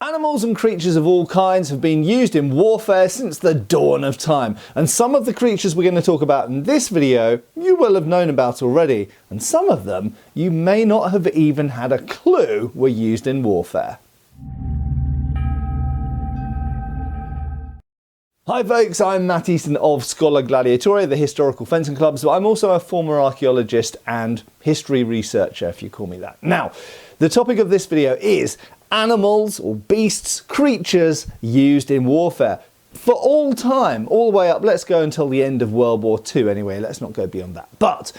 Animals and creatures of all kinds have been used in warfare since the dawn of time, and some of the creatures we're going to talk about in this video you will have known about already, and some of them you may not have even had a clue were used in warfare. Hi folks, I'm Matt Easton of Schola Gladiatoria, the historical fencing club, so I'm also a former archaeologist and history researcher, if you call me that. Now, the topic of this video is animals or beasts, creatures used in warfare. For all time, all the way up, let's go until the end of World War II anyway, let's not go beyond that. But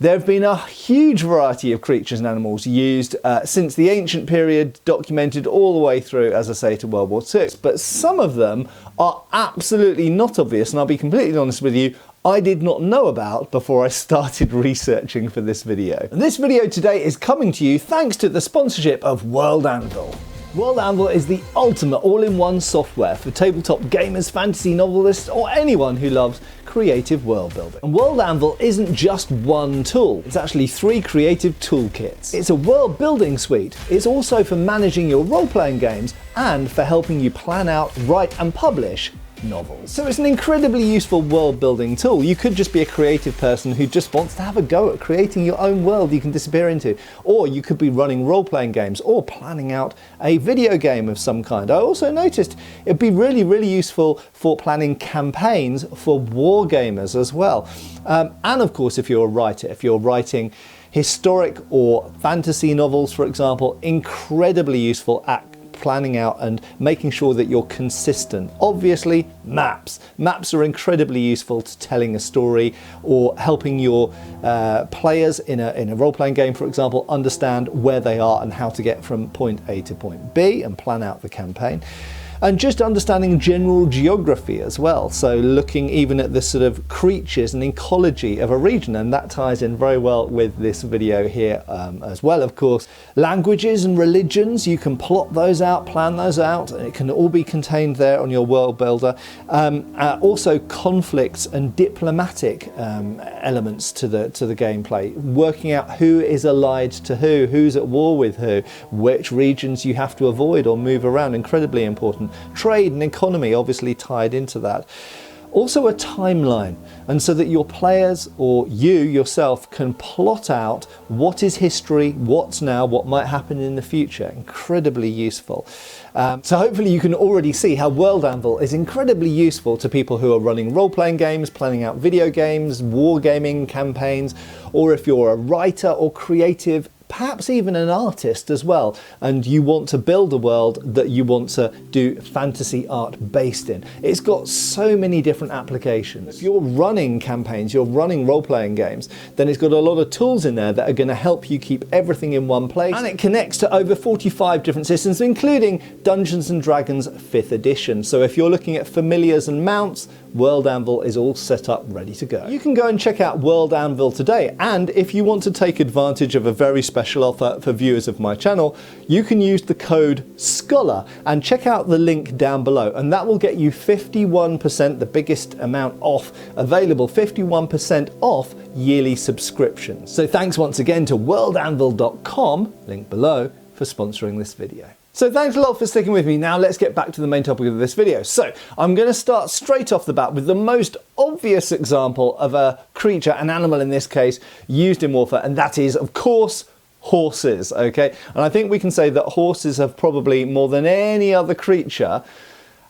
there have been a huge variety of creatures and animals used since the ancient period, documented all the way through, as I say, to World War II. But some of them are absolutely not obvious, and I'll be completely honest with you, I did not know about before I started researching for this video. And this video today is coming to you thanks to the sponsorship of World Anvil. World Anvil is the ultimate all-in-one software for tabletop gamers, fantasy novelists, or anyone who loves creative world building. And World Anvil isn't just one tool, it's actually 3 creative toolkits. It's a world building suite, it's also for managing your role-playing games and for helping you plan out, write and publish novels. So it's an incredibly useful world building tool. You could just be a creative person who just wants to have a go at creating your own world you can disappear into, or you could be running role-playing games or planning out a video game of some kind. I also noticed it'd be really useful for planning campaigns for war gamers as well. And of course, if you're a writer, if you're writing historic or fantasy novels, for example, incredibly useful at planning out and making sure that you're consistent. Obviously, maps. Maps are incredibly useful to telling a story or helping your players in a role-playing game, for example, understand where they are and how to get from point A to point B and plan out the campaign. And just understanding general geography as well, so looking even at the sort of creatures and ecology of a region, and that ties in very well with this video here as well, of course. Languages and religions, you can plot those out, plan those out, and it can all be contained there on your world builder. Also conflicts and diplomatic elements to the gameplay, working out who is allied to who's at war with who, which regions you have to avoid or move around, incredibly important. Trade and economy obviously tied into that. Also a timeline, and so that your players or you yourself can plot out what is history, what's now, what might happen in the future. Incredibly useful. So hopefully you can already see how World Anvil is incredibly useful to people who are running role-playing games, planning out video games, wargaming campaigns, or if you're a writer or creative, perhaps even an artist as well, and you want to build a world that you want to do fantasy art based in. It's got so many different applications. If you're running campaigns, you're running role-playing games, then it's got a lot of tools in there that are going to help you keep everything in one place, and it connects to over 45 different systems, including Dungeons & Dragons 5th edition. So if you're looking at familiars and mounts, World Anvil is all set up, ready to go. You can go and check out World Anvil today, and if you want to take advantage of a very special offer for viewers of my channel, you can use the code SCHOLAR and check out the link down below, and that will get you 51%, the biggest amount off available, 51% off yearly subscriptions. So thanks once again to worldanvil.com, link below, for sponsoring this video. So thanks a lot for sticking with me. Now let's get back to the main topic of this video. So I'm going to start straight off the bat with the most obvious example of a creature, an animal in this case, used in warfare, and that is, of course, horses. Okay, and I think we can say that horses have probably, more than any other creature,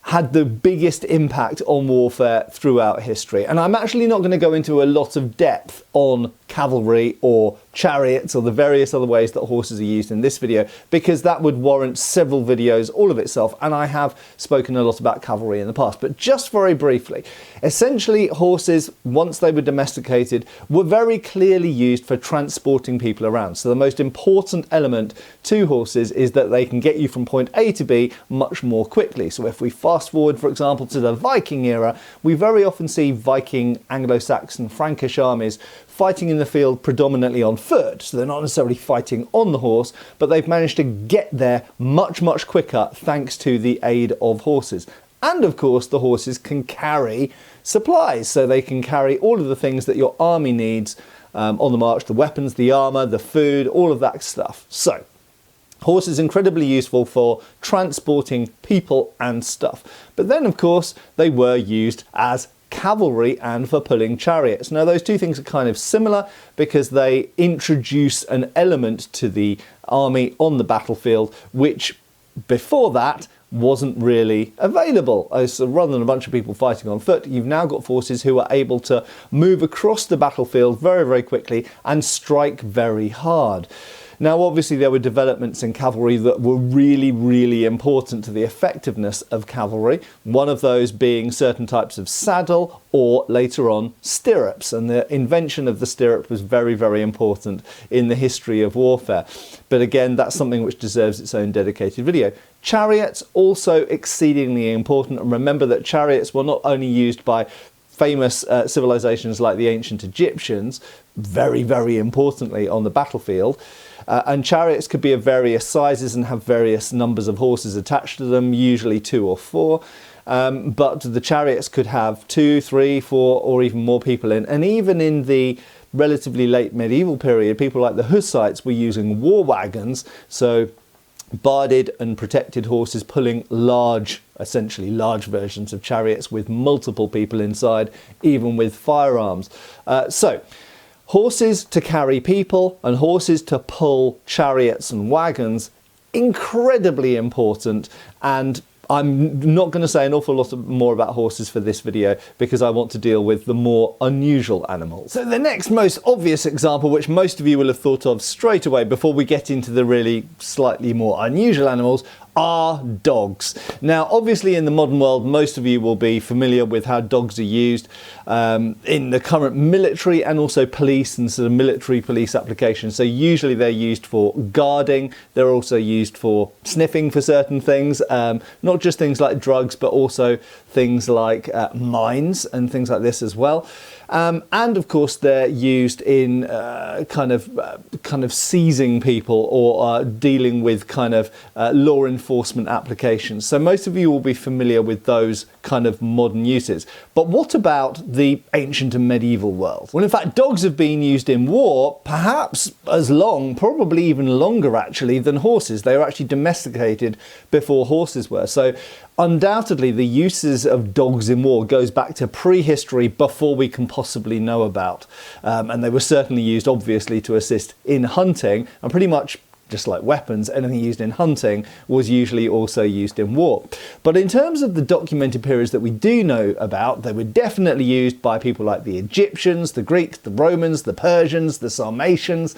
had the biggest impact on warfare throughout history. And I'm actually not going to go into a lot of depth on cavalry or chariots or the various other ways that horses are used in this video, because that would warrant several videos all of itself, and I have spoken a lot about cavalry in the past. But just very briefly, essentially horses, once they were domesticated, were very clearly used for transporting people around. So the most important element to horses is that they can get you from point A to B much more quickly. So if we fast forward, for example, to the Viking era, we very often see Viking, Anglo-Saxon, Frankish armies fighting in the field predominantly on foot, so they're not necessarily fighting on the horse, but they've managed to get there much quicker thanks to the aid of horses. And of course the horses can carry supplies, so they can carry all of the things that your army needs on the march, the weapons, the armour, the food, all of that stuff. So Horses incredibly useful for transporting people and stuff. But then, of course, they were used as cavalry and for pulling chariots. Now, those two things are kind of similar because they introduce an element to the army on the battlefield, which before that wasn't really available. So rather than a bunch of people fighting on foot, you've now got forces who are able to move across the battlefield very, very quickly and strike very hard. Now, obviously, there were developments in cavalry that were really, really important to the effectiveness of cavalry. One of those being certain types of saddle or later on stirrups. And the invention of the stirrup was very, very important in the history of warfare. But again, that's something which deserves its own dedicated video. Chariots, also exceedingly important. And remember that chariots were not only used by famous civilizations like the ancient Egyptians, very, very importantly on the battlefield. And chariots could be of various sizes and have various numbers of horses attached to them, usually 2 or 4. But the chariots could have 2, 3, 4 or even more people in. And even in the relatively late medieval period, people like the Hussites were using war wagons, so barded and protected horses pulling large, essentially large versions of chariots with multiple people inside, even with firearms. Horses to carry people and horses to pull chariots and wagons, incredibly important. And I'm not going to say an awful lot more about horses for this video because I want to deal with the more unusual animals. So the next most obvious example, which most of you will have thought of straight away before we get into the really slightly more unusual animals, are dogs. Now, obviously in the modern world, most of you will be familiar with how dogs are used in the current military and also police and sort of military police applications. So usually they're used for guarding. They're also used for sniffing for certain things, not just things like drugs, but also things like mines and things like this as well. And of course, they're used in kind of seizing people or dealing with kind of law enforcement applications. So most of you will be familiar with those kind of modern uses. But what about the ancient and medieval world? Well, in fact, dogs have been used in war perhaps as long, probably even longer actually, than horses. They were actually domesticated before horses were. So undoubtedly, the uses of dogs in war goes back to prehistory before we can possibly know about. And they were certainly used, obviously, to assist in hunting, and pretty much just like weapons, anything used in hunting was usually also used in war. But in terms of the documented periods that we do know about, they were definitely used by people like the Egyptians, the Greeks, the Romans, the Persians, the Sarmatians.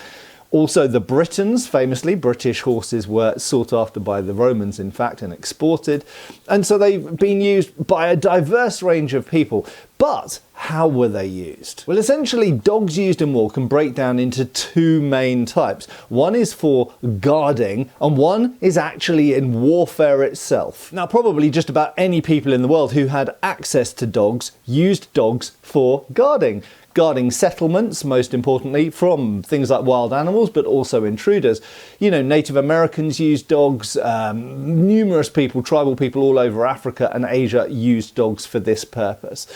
Also the Britons, famously, British horses were sought after by the Romans, in fact, and exported. And so they've been used by a diverse range of people. But how were they used? Well, essentially, dogs used in war can break down into 2 main types. One is for guarding, and one is actually in warfare itself. Now, probably just about any people in the world who had access to dogs used dogs for guarding. Guarding settlements, most importantly, from things like wild animals, but also intruders. You know, Native Americans used dogs, numerous people, tribal people all over Africa and Asia used dogs for this purpose.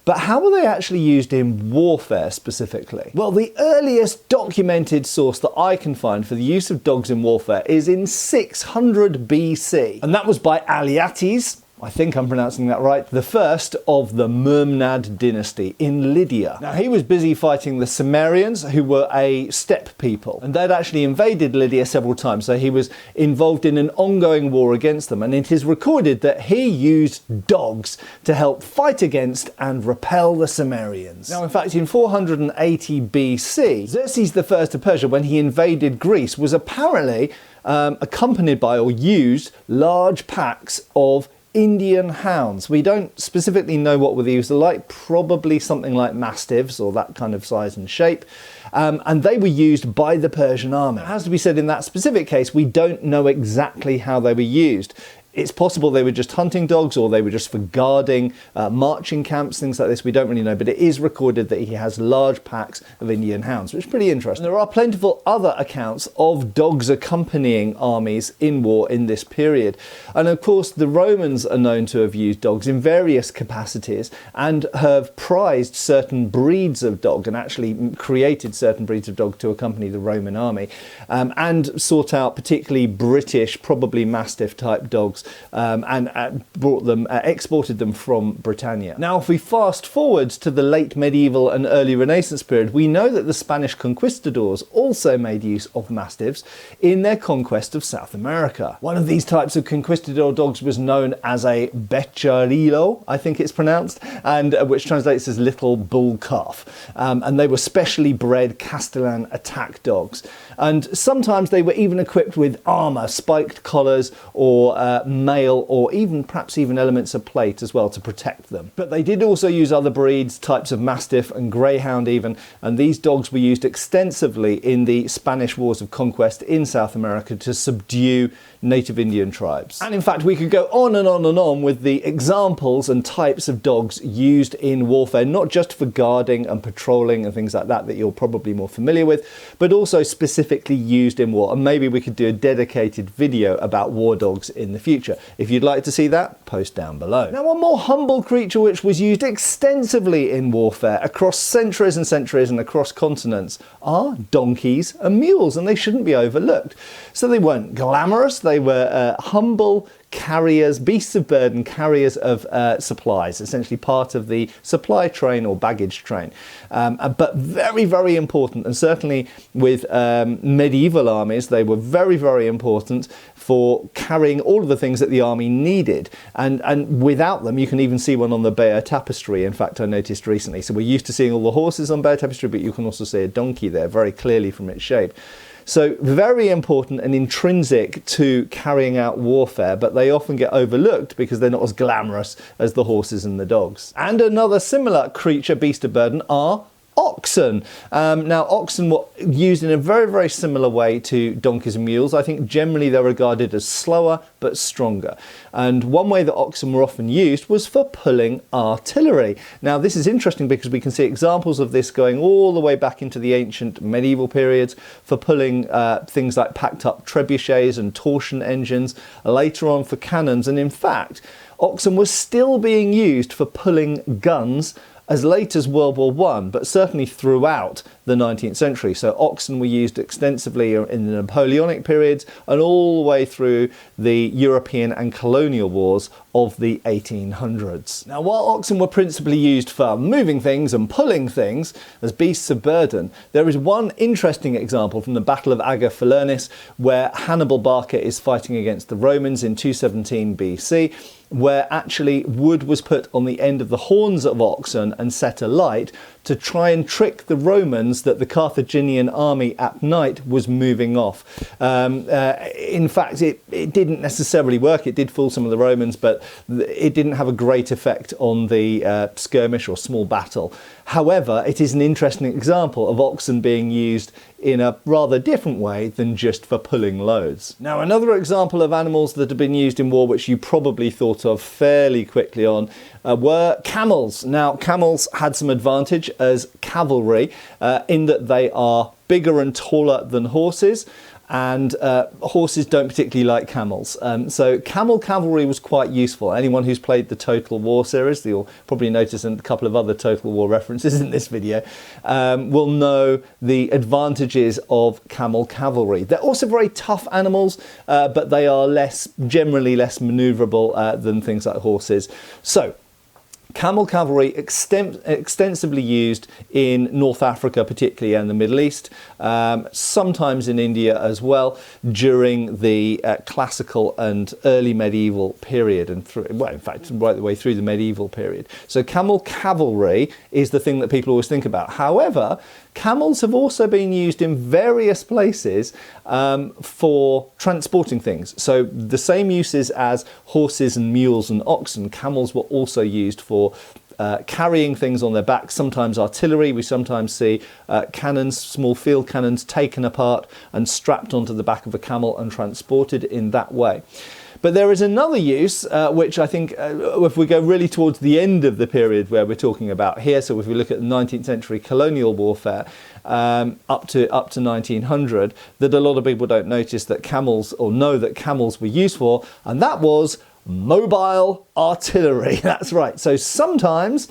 But how were they actually used in warfare specifically? Well, the earliest documented source that I can find for the use of dogs in warfare is in 600 BC. And that was by Alyattes, I think I'm pronouncing that right, the first of the Mermnad dynasty in Lydia. Now, he was busy fighting the Cimmerians, who were a steppe people, and they'd actually invaded Lydia several times, so he was involved in an ongoing war against them, and it is recorded that he used dogs to help fight against and repel the Cimmerians. Now, in fact, in 480 BC, Xerxes I of Persia, when he invaded Greece, was apparently accompanied by or used large packs of Indian hounds. We don't specifically know what these are like, probably something like mastiffs or that kind of size and shape. And they were used by the Persian army. It has to be said in that specific case, we don't know exactly how they were used. It's possible they were just hunting dogs or they were just for guarding marching camps, things like this. We don't really know, but it is recorded that he has large packs of Indian hounds, which is pretty interesting. There are plentiful other accounts of dogs accompanying armies in war in this period. And of course, the Romans are known to have used dogs in various capacities and have prized certain breeds of dog and actually created certain breeds of dog to accompany the Roman army, and sought out particularly British, probably Mastiff type dogs, and brought them, exported them from Britannia. Now, if we fast forward to the late medieval and early Renaissance period, we know that the Spanish conquistadors also made use of Mastiffs in their conquest of South America. One of these types of conquistador dogs was known as a becharillo, I think it's pronounced, and which translates as little bull calf. And they were specially bred Castellan attack dogs. And sometimes they were even equipped with armour, spiked collars, or mail, or even perhaps even elements of plate as well to protect them. But they did also use other breeds, types of Mastiff and Greyhound even, and these dogs were used extensively in the Spanish Wars of Conquest in South America to subdue native Indian tribes. And in fact, we could go on and on and on with the examples and types of dogs used in warfare, not just for guarding and patrolling and things like that that you're probably more familiar with, but also specifically used in war. And maybe we could do a dedicated video about war dogs in the future. If you'd like to see that, post down below. Now, one more humble creature which was used extensively in warfare across centuries and centuries and across continents are donkeys and mules, and they shouldn't be overlooked. So they weren't glamorous, they were humble carriers, beasts of burden, carriers of supplies, essentially part of the supply train or baggage train. But very, very important, and certainly with medieval armies, they were very, very important for carrying all of the things that the army needed. And without them, you can even see one on the Bayeux Tapestry, in fact, I noticed recently. So we're used to seeing all the horses on Bayeux Tapestry, but you can also see a donkey there very clearly from its shape. So very important and intrinsic to carrying out warfare, but they often get overlooked because they're not as glamorous as the horses and the dogs. And another similar creature, beast of burden, are oxen. Now, oxen were used in a very, very similar way to donkeys and mules. I think generally they're regarded as slower but stronger. And one way that oxen were often used was for pulling artillery. Now, this is interesting because we can see examples of this going all the way back into the ancient medieval periods for pulling things like packed up trebuchets and torsion engines, later on for cannons. And in fact, oxen were still being used for pulling guns as late as World War I, but certainly throughout the 19th century. So oxen were used extensively in the Napoleonic periods and all the way through the European and colonial wars of the 1800s. Now, while oxen were principally used for moving things and pulling things as beasts of burden, there is one interesting example from the Battle of Aga Falernis, where Hannibal Barca is fighting against the Romans in 217 BC, where actually wood was put on the end of the horns of oxen and set alight to try and trick the Romans that the Carthaginian army at night was moving off. In fact, it didn't necessarily work. It did fool some of the Romans, but it didn't have a great effect on the skirmish or small battle. However, it is an interesting example of oxen being used in a rather different way than just for pulling loads. Now, another example of animals that have been used in war, which you probably thought of fairly quickly on, were camels. Now, camels had some advantage as cavalry in that they are bigger and taller than horses, and horses don't particularly like camels. So camel cavalry was quite useful. Anyone who's played the Total War series, you'll probably notice a couple of other Total War references in this video, will know the advantages of camel cavalry. They're also very tough animals, but they are generally less maneuverable than things like horses. So camel cavalry extensively used in North Africa particularly and the Middle East, sometimes in India as well during the classical and early medieval period, and in fact right the way through the medieval period. So camel cavalry is the thing that people always think about. However, camels have also been used in various places for transporting things. So the same uses as horses and mules and oxen, camels were also used for carrying things on their backs, sometimes artillery. We sometimes see cannons, small field cannons, taken apart and strapped onto the back of a camel and transported in that way. But there is another use, which I think, if we go really towards the end of the period where we're talking about here, so if we look at the 19th century colonial warfare, up to 1900, that a lot of people don't notice that camels, or know that camels were used for, and that was mobile artillery. That's right. So sometimes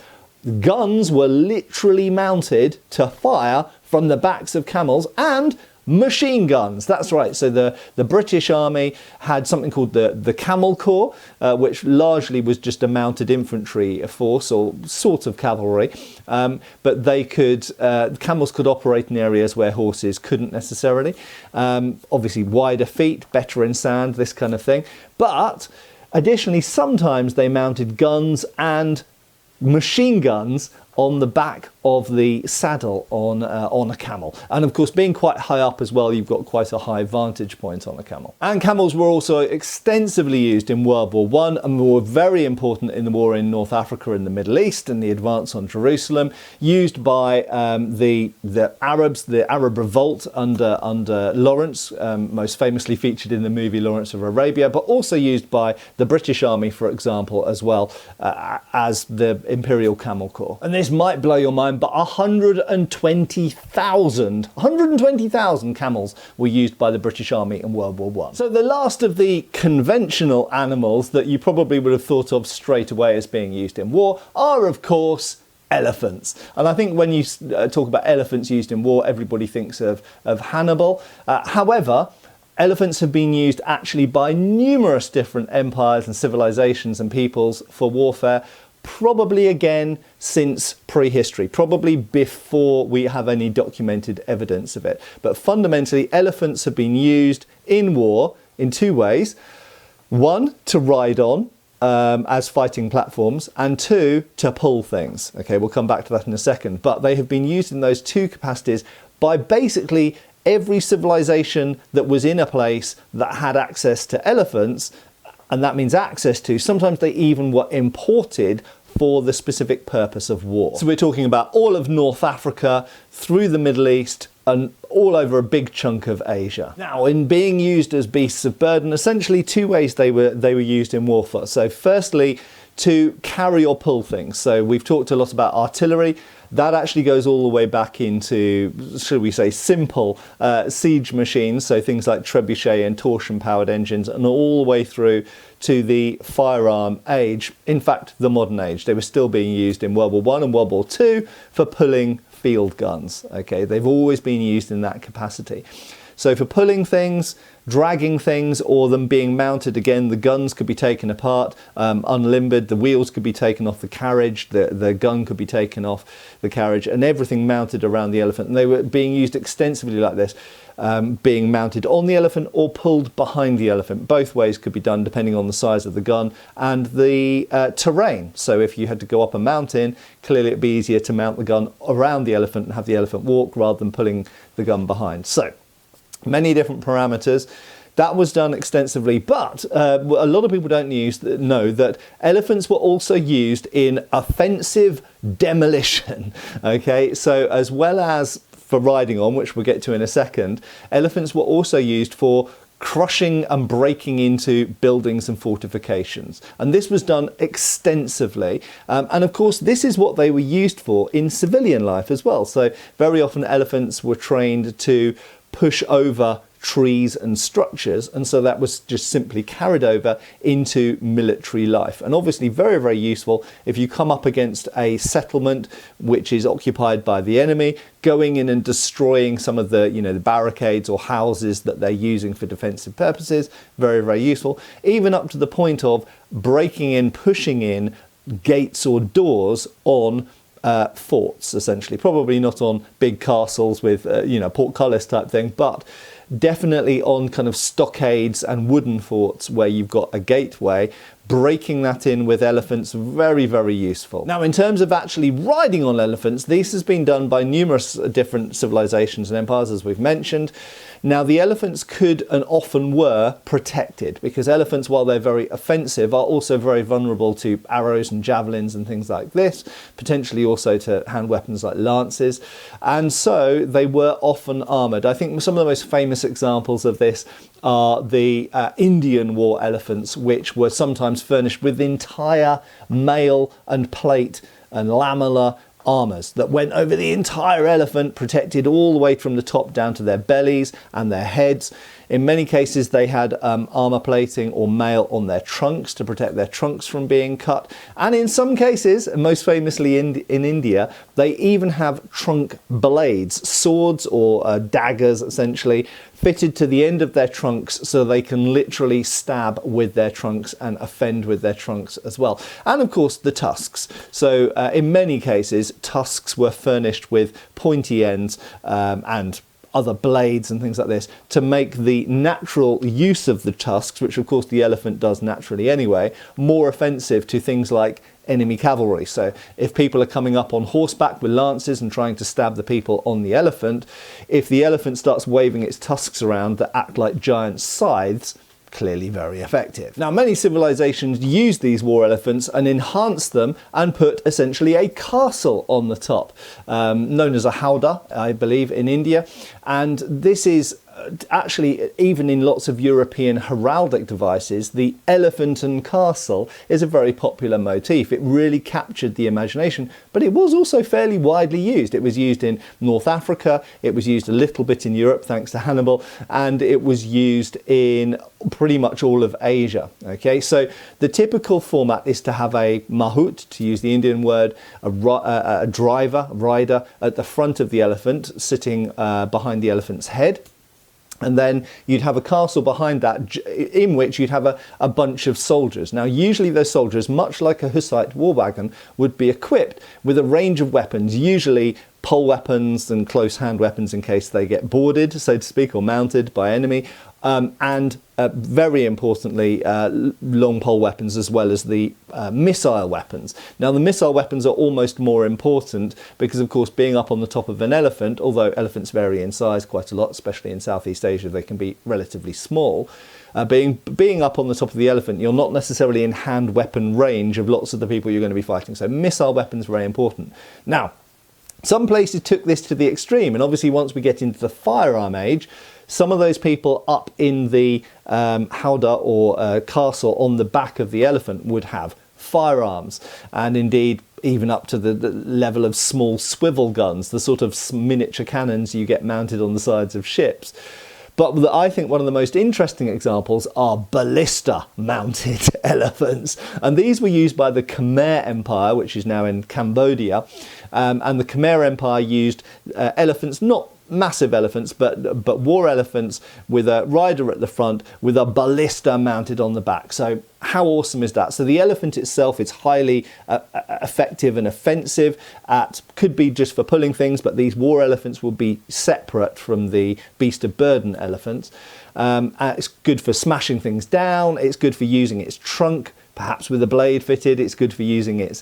guns were literally mounted to fire from the backs of camels, and machine guns. That's right. So the British Army had something called the Camel Corps, which largely was just a mounted infantry force, or sort of cavalry. But they could, camels could operate in areas where horses couldn't necessarily. Obviously wider feet, better in sand, this kind of thing. But additionally, sometimes they mounted guns and machine guns on the back of the saddle on a camel. And of course, being quite high up as well, you've got quite a high vantage point on a camel. And camels were also extensively used in World War I, and were very important in the war in North Africa and the Middle East and the advance on Jerusalem, used by the Arabs, the Arab revolt under Lawrence, most famously featured in the movie Lawrence of Arabia, but also used by the British Army, for example, as well, as the Imperial Camel Corps. And this might blow your mind, but 120,000 camels were used by the British Army in World War I. So the last of the conventional animals that you probably would have thought of straight away as being used in war are, of course, elephants. And I think when you talk about elephants used in war, everybody thinks of Hannibal. However, elephants have been used actually by numerous different empires and civilizations and peoples for warfare, probably again since prehistory, probably before we have any documented evidence of it. But fundamentally, elephants have been used in war in two ways. One, to ride on as fighting platforms, and two, to pull things. Okay, we'll come back to that in a second. But they have been used in those two capacities by basically every civilization that was in a place that had access to elephants. And that means access to, sometimes they even were imported for the specific purpose of war. So we're talking about all of North Africa, through the Middle East, and all over a big chunk of Asia. Now, in being used as beasts of burden, essentially two ways they were used in warfare. So firstly, to carry or pull things. So we've talked a lot about artillery. That actually goes all the way back into, should we say, simple siege machines, so things like trebuchet and torsion-powered engines, and all the way through to the firearm age. In fact, the modern age. They were still being used in World War I and World War II for pulling field guns. Okay, they've always been used in that capacity. So for pulling things, dragging things, or them being mounted, again, the guns could be taken apart, unlimbered, the wheels could be taken off the carriage, the gun could be taken off the carriage, and everything mounted around the elephant. And they were being used extensively like this, being mounted on the elephant or pulled behind the elephant. Both ways could be done depending on the size of the gun and the terrain. So if you had to go up a mountain, clearly it'd be easier to mount the gun around the elephant and have the elephant walk rather than pulling the gun behind. So many different parameters. That was done extensively, but a lot of people don't know that elephants were also used in offensive demolition. Okay, so as well as for riding on, which we'll get to in a second, elephants were also used for crushing and breaking into buildings and fortifications. And this was done extensively. And of course, this is what they were used for in civilian life as well. So very often elephants were trained to push over trees and structures, and so that was just simply carried over into military life. And obviously very, very useful if you come up against a settlement which is occupied by the enemy, going in and destroying some of the, the barricades or houses that they're using for defensive purposes. Very, very useful, even up to the point of breaking in, pushing in gates or doors on forts, essentially. Probably not on big castles with portcullis type thing, but definitely on kind of stockades and wooden forts where you've got a gateway. Breaking that in with elephants, very, very useful. Now, in terms of actually riding on elephants, this has been done by numerous different civilizations and empires, as we've mentioned. Now, the elephants could and often were protected, because elephants, while they're very offensive, are also very vulnerable to arrows and javelins and things like this, potentially also to hand weapons like lances. And so they were often armoured. I think some of the most famous famous examples of this are the Indian war elephants, which were sometimes furnished with entire mail and plate and lamellar armours that went over the entire elephant, protected all the way from the top down to their bellies and their heads. In many cases they had armour plating or mail on their trunks to protect their trunks from being cut, and in some cases, most famously in India, they even have trunk blades, swords or daggers essentially, fitted to the end of their trunks so they can literally stab with their trunks and offend with their trunks as well. And of course the tusks. So in many cases tusks were furnished with pointy ends and other blades and things like this to make the natural use of the tusks, which of course the elephant does naturally anyway, more offensive to things like enemy cavalry. So if people are coming up on horseback with lances and trying to stab the people on the elephant, if the elephant starts waving its tusks around that act like giant scythes, clearly very effective. Now, many civilizations use these war elephants and enhance them and put essentially a castle on the top, known as a howdah, I believe, in India. And this is actually, even in lots of European heraldic devices, the elephant and castle is a very popular motif. It really captured the imagination, but it was also fairly widely used. It was used in North Africa, it was used a little bit in Europe thanks to Hannibal, and it was used in pretty much all of Asia. Okay, so the typical format is to have a mahout, to use the Indian word, a rider at the front of the elephant, sitting behind the elephant's head. And then you'd have a castle behind that in which you'd have a bunch of soldiers. Now, usually those soldiers, much like a Hussite war wagon, would be equipped with a range of weapons, usually pole weapons and close hand weapons in case they get boarded, so to speak, or mounted by enemy. And very importantly, long pole weapons as well as the missile weapons. Now, the missile weapons are almost more important because, of course, being up on the top of an elephant, although elephants vary in size quite a lot, especially in Southeast Asia, they can be relatively small. Being up on the top of the elephant, you're not necessarily in hand weapon range of lots of the people you're going to be fighting. So missile weapons are very important. Now, some places took this to the extreme, and obviously once we get into the firearm age, some of those people up in the howdah or castle on the back of the elephant would have firearms, and indeed even up to the level of small swivel guns, the sort of miniature cannons you get mounted on the sides of ships. But I think one of the most interesting examples are ballista-mounted elephants. And these were used by the Khmer Empire, which is now in Cambodia. And the Khmer Empire used elephants, not massive elephants, but war elephants with a rider at the front with a ballista mounted on the back. So how awesome is that? So the elephant itself is highly effective and offensive could be just for pulling things, but these war elephants will be separate from the beast of burden elephants. It's good for smashing things down. It's good for using its trunk, perhaps with a blade fitted. It's good for using its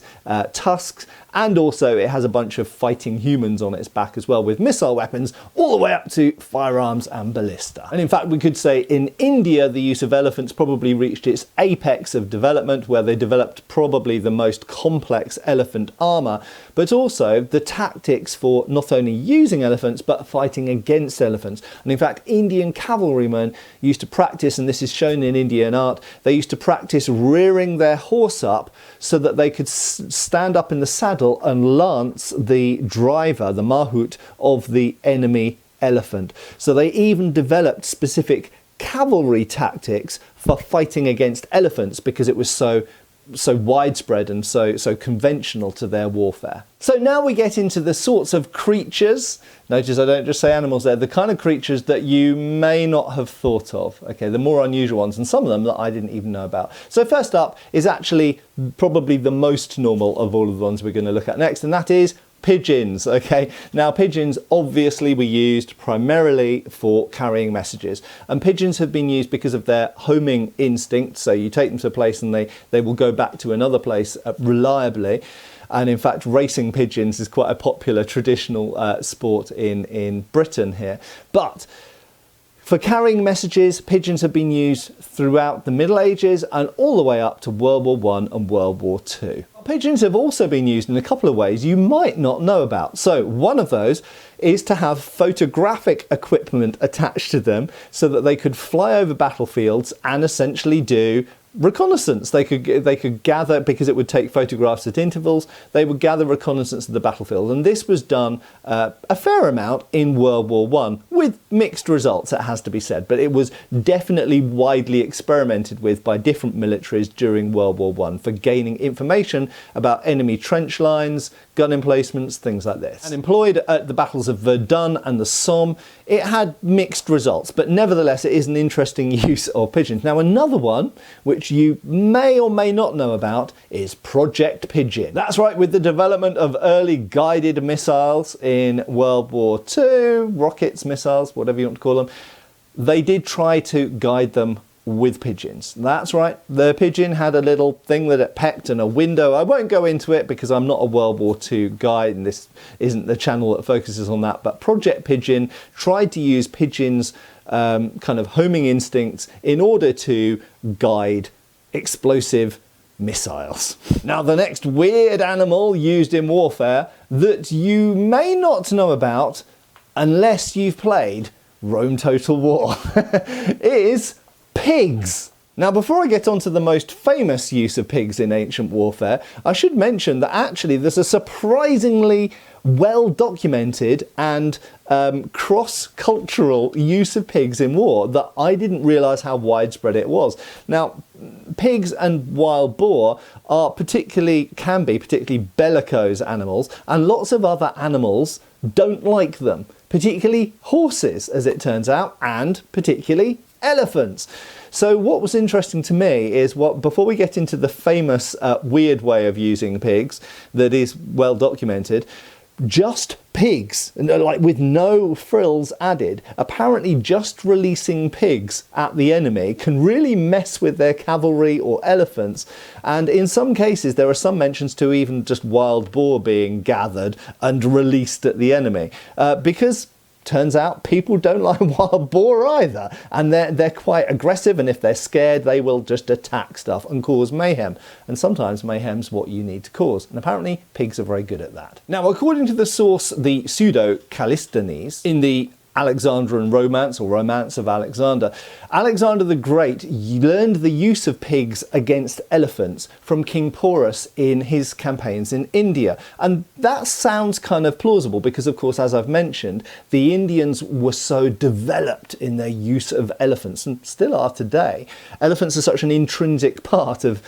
tusks, and also it has a bunch of fighting humans on its back as well, with missile weapons all the way up to firearms and ballista. And in fact, we could say in India the use of elephants probably reached its apex of development, where they developed probably the most complex elephant armour, but also the tactics for not only using elephants but fighting against elephants. And in fact, Indian cavalrymen used to practice, and this is shown in Indian art, they used to practice rearing their horse up so that they could stand up in the saddle and lance the driver, the mahout, of the enemy elephant. So they even developed specific cavalry tactics for fighting against elephants because it was so widespread and so conventional to their warfare. So now we get into the sorts of creatures, notice I don't just say animals there, the kind of creatures that you may not have thought of, okay, the more unusual ones, and some of them that I didn't even know about. So first up is actually probably the most normal of all of the ones we're going to look at next, and that is pigeons. Okay, now pigeons obviously were used primarily for carrying messages, and pigeons have been used because of their homing instinct. So you take them to a place and they will go back to another place reliably. And in fact, racing pigeons is quite a popular traditional sport in Britain here. But for carrying messages, pigeons have been used throughout the Middle Ages and all the way up to World War I and World War II. pigeons have also been used in a couple of ways you might not know about. So one of those is to have photographic equipment attached to them so that they could fly over battlefields and essentially do reconnaissance. They could gather, because it would take photographs at intervals, they would gather reconnaissance of the battlefield, and this was done a fair amount in World War I, with mixed results, it has to be said, but it was definitely widely experimented with by different militaries during World War I for gaining information about enemy trench lines, gun emplacements, things like this. And employed at the battles of Verdun and the Somme, it had mixed results, but nevertheless it is an interesting use of pigeons. Now another one, which you may or may not know about, is Project Pigeon. That's right, with the development of early guided missiles in World War II, rockets, missiles, whatever you want to call them, they did try to guide them with pigeons. That's right, the pigeon had a little thing that it pecked and a window. I won't go into it because I'm not a World War II guy and this isn't the channel that focuses on that, but Project Pigeon tried to use pigeons' kind of homing instincts in order to guide explosive missiles. Now the next weird animal used in warfare that you may not know about unless you've played Rome Total War is pigs. Now before I get on to the most famous use of pigs in ancient warfare, I should mention that actually there's a surprisingly well documented and cross-cultural use of pigs in war that I didn't realise how widespread it was. Now pigs and wild boar are can be particularly bellicose animals, and lots of other animals don't like them, particularly horses as it turns out, and particularly elephants. So what was interesting to me is, before we get into the famous weird way of using pigs that is well documented, just pigs, like with no frills added, apparently just releasing pigs at the enemy can really mess with their cavalry or elephants, and in some cases there are some mentions to even just wild boar being gathered and released at the enemy, because turns out people don't like wild boar either, and they're quite aggressive, and if they're scared they will just attack stuff and cause mayhem, and sometimes mayhem's what you need to cause, and apparently pigs are very good at that. Now according to the source, the Pseudo-Callisthenes, in the Alexandrian Romance, or Romance of Alexander, Alexander the Great learned the use of pigs against elephants from King Porus in his campaigns in India. And that sounds kind of plausible because, of course, as I've mentioned, the Indians were so developed in their use of elephants, and still are today. Elephants are such an intrinsic part of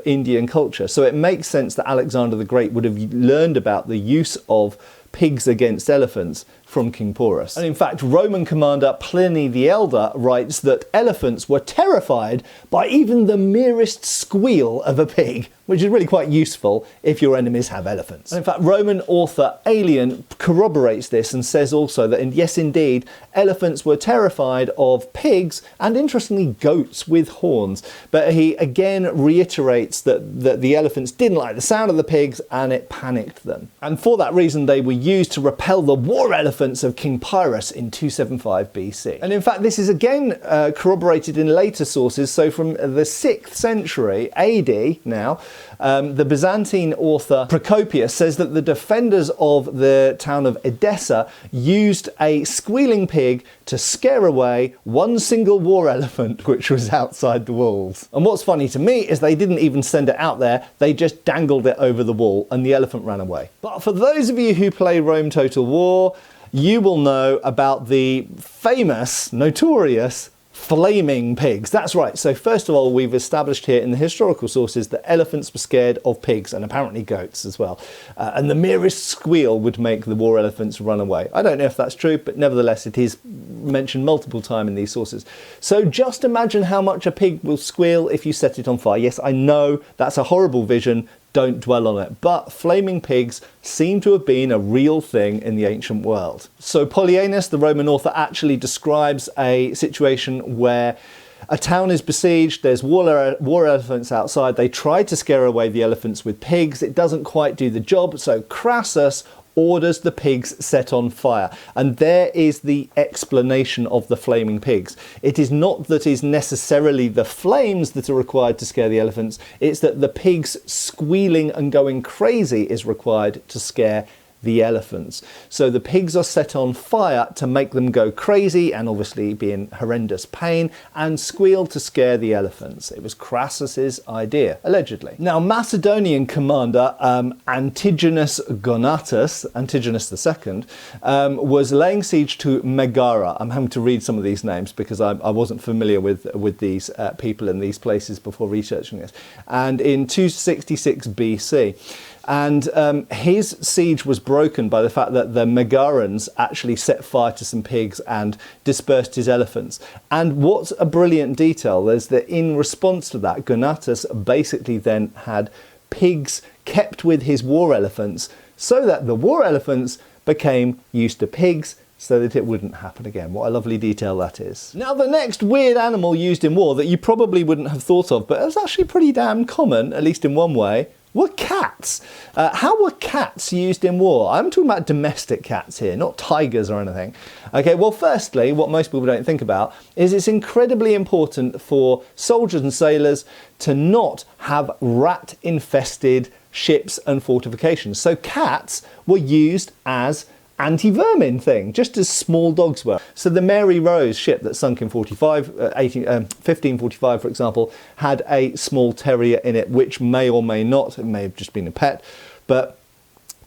Indian culture, so it makes sense that Alexander the Great would have learned about the use of pigs against elephants from King Porus. And in fact, Roman commander Pliny the Elder writes that elephants were terrified by even the merest squeal of a pig, which is really quite useful if your enemies have elephants. And in fact, Roman author Aelian corroborates this and says also that, yes indeed, elephants were terrified of pigs and interestingly goats with horns. But he again reiterates that the elephants didn't like the sound of the pigs and it panicked them. And for that reason they were used to repel the war elephants of King Pyrrhus in 275 BC. And in fact this is again corroborated in later sources. So from the 6th century AD now, the Byzantine author Procopius says that the defenders of the town of Edessa used a squealing pig to scare away one single war elephant which was outside the walls. And what's funny to me is they didn't even send it out there, they just dangled it over the wall and the elephant ran away. But for those of you who play Rome Total War, you will know about the famous, notorious flaming pigs. That's right. So first of all, we've established here in the historical sources that elephants were scared of pigs and apparently goats as well. And the merest squeal would make the war elephants run away. I don't know if that's true, but nevertheless, it is mentioned multiple times in these sources. So just imagine how much a pig will squeal if you set it on fire. Yes, I know that's a horrible vision. Don't dwell on it. But flaming pigs seem to have been a real thing in the ancient world. So Polyaenus, the Roman author, actually describes a situation where a town is besieged, there's war elephants outside, they try to scare away the elephants with pigs, it doesn't quite do the job, so Crassus orders the pigs set on fire. And there is the explanation of the flaming pigs. It is not that it's necessarily the flames that are required to scare the elephants, it's that the pigs squealing and going crazy is required to scare the elephants. So the pigs are set on fire to make them go crazy and obviously be in horrendous pain, and squeal to scare the elephants. It was Crassus's idea, allegedly. Now, Macedonian commander Antigonus Gonatas, Antigonus II, was laying siege to Megara. I'm having to read some of these names because I wasn't familiar with these people in these places before researching this. And in 266 BC. And his siege was broken by the fact that the Megarans actually set fire to some pigs and dispersed his elephants. And what's a brilliant detail is that in response to that, Gonatas basically then had pigs kept with his war elephants so that the war elephants became used to pigs, so that it wouldn't happen again. What a lovely detail that is. Now, the next weird animal used in war that you probably wouldn't have thought of, but it was actually pretty damn common, at least in one way, were cats. How were cats used in war? I'm talking about domestic cats here, not tigers or anything. Okay, well, firstly, what most people don't think about is it's incredibly important for soldiers and sailors to not have rat-infested ships and fortifications. So cats were used as anti-vermin thing, just as small dogs were. So the Mary Rose ship that sunk in 1545, for example, had a small terrier in it, which may or may not, it may have just been a pet, but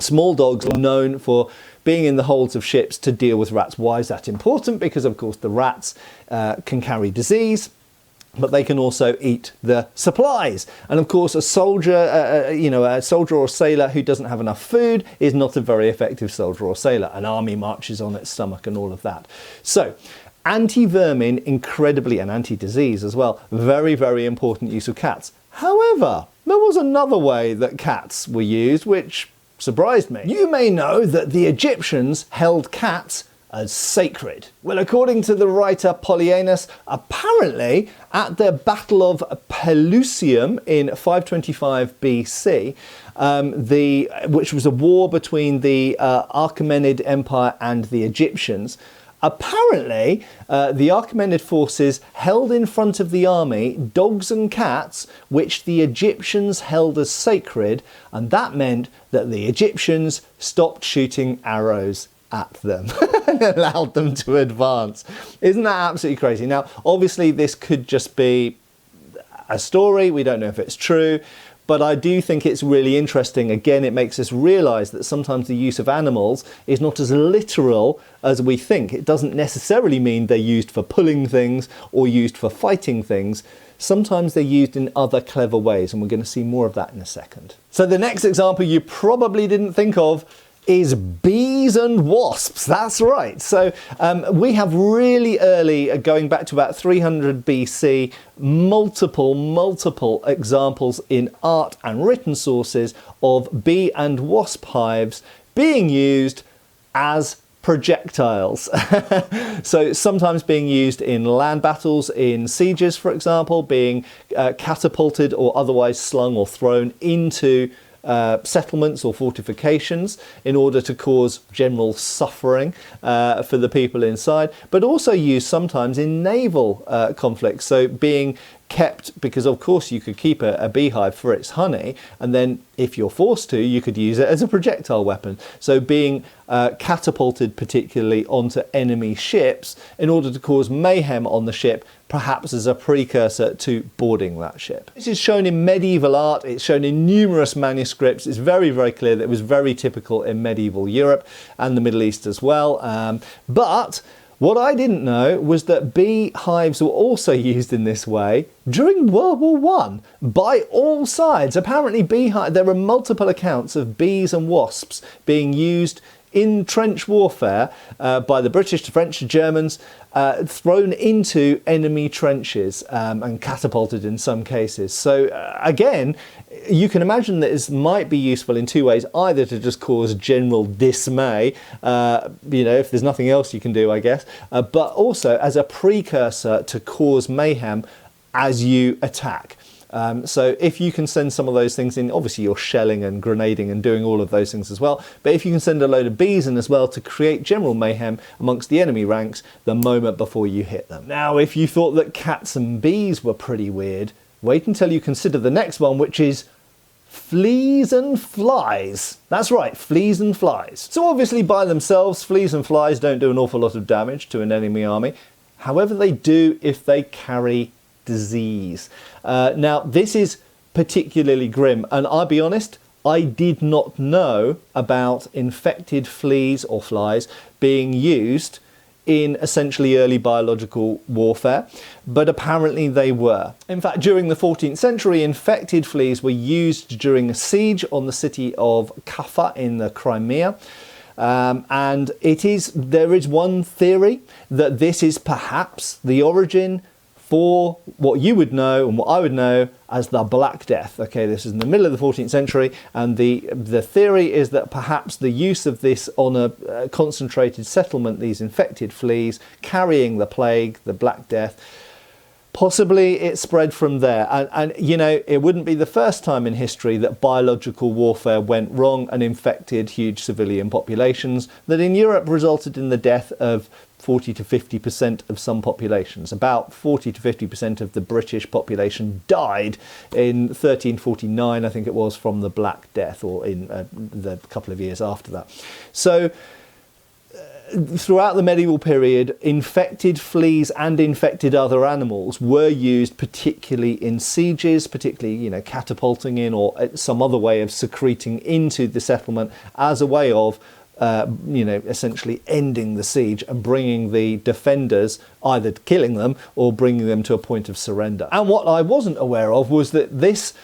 small dogs are known for being in the holds of ships to deal with rats. Why is that important? Because, of course, the rats can carry disease, but they can also eat the supplies. And of course, a soldier, a soldier or sailor who doesn't have enough food is not a very effective soldier or sailor. An army marches on its stomach and all of that. So, anti-vermin, incredibly, and anti-disease as well, very, very important use of cats. However, there was another way that cats were used, which surprised me. You may know that the Egyptians held cats as sacred. Well, according to the writer Polyaenus, apparently at the Battle of Pelusium in 525 BC, which was a war between the Achaemenid Empire and the Egyptians, apparently the Achaemenid forces held in front of the army dogs and cats, which the Egyptians held as sacred, and that meant that the Egyptians stopped shooting arrows at them and allowed them to advance. Isn't that absolutely crazy? Now, obviously, this could just be a story. We don't know if it's true, but I do think it's really interesting. Again, it makes us realise that sometimes the use of animals is not as literal as we think. It doesn't necessarily mean they're used for pulling things or used for fighting things. Sometimes they're used in other clever ways, and we're going to see more of that in a second. So the next example you probably didn't think of is bees and wasps. That's right. So we have really early, going back to about 300 BC, multiple examples in art and written sources of bee and wasp hives being used as projectiles. So sometimes being used in land battles, in sieges, for example, being catapulted or otherwise slung or thrown into settlements or fortifications in order to cause general suffering for the people inside, but also used sometimes in naval conflicts. So being kept, because of course you could keep a beehive for its honey, and then if you're forced to, you could use it as a projectile weapon. So being catapulted particularly onto enemy ships in order to cause mayhem on the ship, perhaps as a precursor to boarding that ship. This is shown in medieval art, it's shown in numerous manuscripts, it's very, very clear that it was very typical in medieval Europe and the Middle East as well. But what I didn't know was that beehives were also used in this way during World War I by all sides. Apparently there are multiple accounts of bees and wasps being used in trench warfare by the British, the French, the Germans, thrown into enemy trenches and catapulted in some cases. So again, you can imagine that this might be useful in two ways, either to just cause general dismay, if there's nothing else you can do, I guess, but also as a precursor to cause mayhem as you attack. So if you can send some of those things in, obviously you're shelling and grenading and doing all of those things as well, but if you can send a load of bees in as well to create general mayhem amongst the enemy ranks the moment before you hit them. Now, if you thought that cats and bees were pretty weird, wait until you consider the next one, which is fleas and flies. That's right, fleas and flies. So obviously by themselves, fleas and flies don't do an awful lot of damage to an enemy army. However, they do if they carry disease. Now, this is particularly grim, and I'll be honest, I did not know about infected fleas or flies being used in essentially early biological warfare, but apparently they were. In fact, during the 14th century, infected fleas were used during a siege on the city of Kaffa in the Crimea. And there is one theory that this is perhaps the origin for what you would know and what I would know as the Black Death. Okay, this is in the middle of the 14th century, and the theory is that perhaps the use of this on a concentrated settlement, these infected fleas carrying the plague, the Black Death, possibly it spread from there. And you know, it wouldn't be the first time in history that biological warfare went wrong and infected huge civilian populations that in Europe resulted in the death of 40 to 50% of some populations. About 40 to 50% of the British population died in 1349, I think it was, from the Black Death, or in the couple of years after that. So throughout the medieval period, infected fleas and infected other animals were used particularly in sieges, particularly, you know, catapulting in or some other way of secreting into the settlement as a way of essentially ending the siege and bringing the defenders, either killing them or bringing them to a point of surrender. And what I wasn't aware of was that this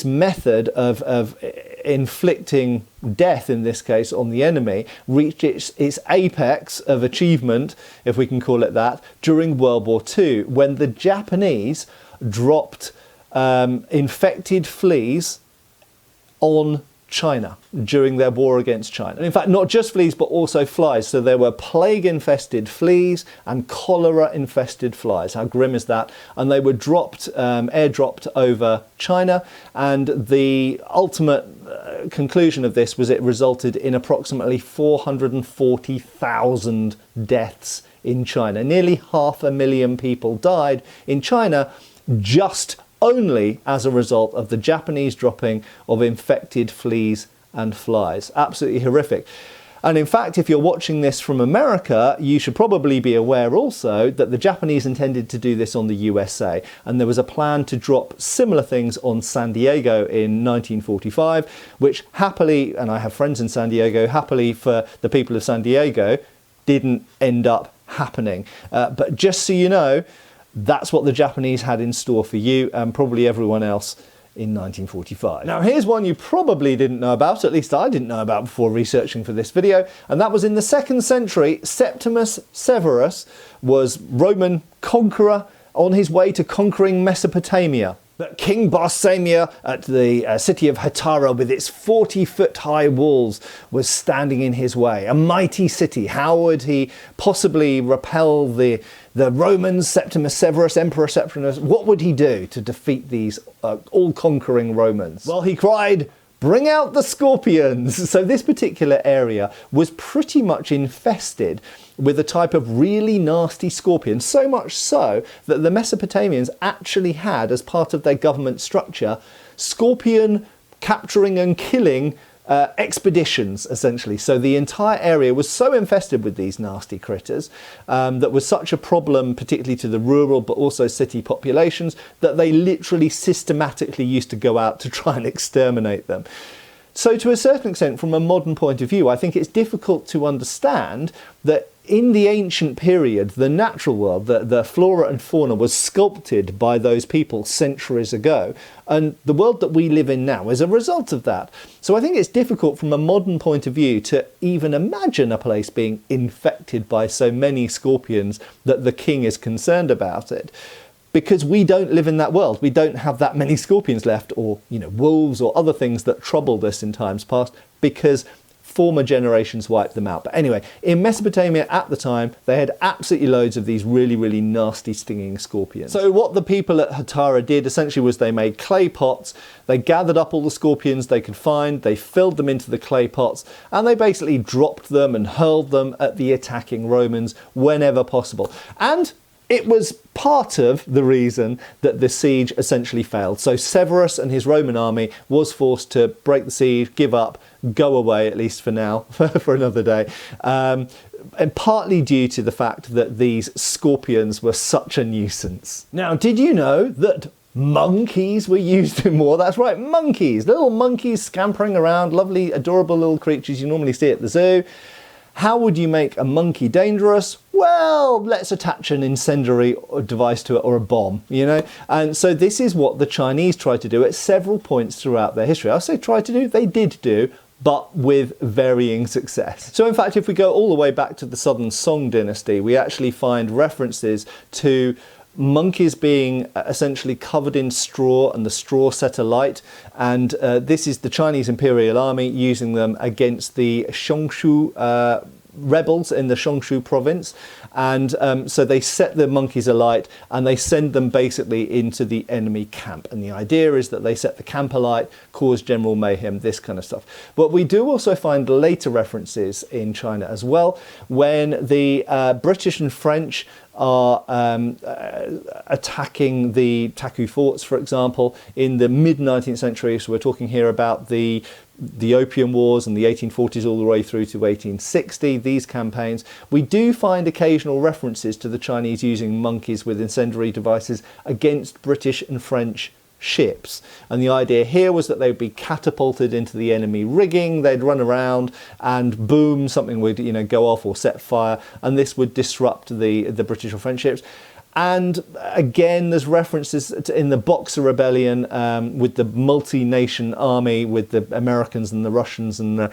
method of inflicting death, in this case on the enemy, reached its apex of achievement, if we can call it that, during World War II, when the Japanese dropped infected fleas on China during their war against China. And in fact, not just fleas, but also flies. So there were plague-infested fleas and cholera-infested flies. How grim is that? And they were airdropped over China. And the ultimate conclusion of this was it resulted in approximately 440,000 deaths in China. Nearly 500,000 people died in China just only as a result of the Japanese dropping of infected fleas and flies. Absolutely horrific. And in fact, if you're watching this from America, you should probably be aware also that the Japanese intended to do this on the USA. And there was a plan to drop similar things on San Diego in 1945, which happily, and I have friends in San Diego, happily for the people of San Diego, didn't end up happening. But just so you know, that's what the Japanese had in store for you and probably everyone else in 1945. Now here's one you probably didn't know about, at least I didn't know about before researching for this video, and that was in the 2nd century, Septimus Severus was Roman conqueror on his way to conquering Mesopotamia. But King Barsaumia at the city of Hatara with its 40-foot high walls was standing in his way. A mighty city. How would he possibly repel the Romans, Septimus Severus, Emperor Septimus? What would he do to defeat these all-conquering Romans? Well, he cried, "Bring out the scorpions!" So this particular area was pretty much infested with a type of really nasty scorpion, so much so that the Mesopotamians actually had, as part of their government structure, scorpion capturing and killing expeditions, essentially. So the entire area was so infested with these nasty critters that was such a problem, particularly to the rural but also city populations, that they literally systematically used to go out to try and exterminate them. So to a certain extent, from a modern point of view, I think it's difficult to understand that in the ancient period, the natural world, the flora and fauna was sculpted by those people centuries ago. And the world that we live in now is a result of that. So I think it's difficult from a modern point of view to even imagine a place being infected by so many scorpions that the king is concerned about it. Because we don't live in that world. We don't have that many scorpions left, or, you know, wolves or other things that troubled us in times past, because former generations wiped them out. But anyway, in Mesopotamia at the time, they had absolutely loads of these really, really nasty stinging scorpions. So what the people at Hatara did essentially was they made clay pots, they gathered up all the scorpions they could find, they filled them into the clay pots, and they basically dropped them and hurled them at the attacking Romans whenever possible. And it was part of the reason that the siege essentially failed. So Severus and his Roman army was forced to break the siege, give up, go away, at least for now, for another day. And partly due to the fact that these scorpions were such a nuisance. Now, did you know that monkeys were used in war? That's right, monkeys. Little monkeys scampering around, lovely, adorable little creatures you normally see at the zoo. How would you make a monkey dangerous? Well, let's attach an incendiary device to it, or a bomb, you know? And so this is what the Chinese tried to do at several points throughout their history. I say tried to do, they did do, but with varying success. So in fact, if we go all the way back to the Southern Song dynasty, we actually find references to monkeys being essentially covered in straw and the straw set alight, and this is the Chinese Imperial Army using them against the Xiongnu rebels in the Xiongnu province. And so they set the monkeys alight and they send them basically into the enemy camp. And the idea is that they set the camp alight, cause general mayhem, this kind of stuff. But we do also find later references in China as well, when the British and French are attacking the Taku forts, for example, in the mid-19th century. So we're talking here about the Opium Wars and the 1840s all the way through to 1860, these campaigns. We do find occasional references to the Chinese using monkeys with incendiary devices against British and French ships. And the idea here was that they'd be catapulted into the enemy rigging, they'd run around and boom, something would, you know, go off or set fire, and this would disrupt the British or French ships. And again, there's references in the Boxer Rebellion with the multi-nation army, with the Americans and the Russians and the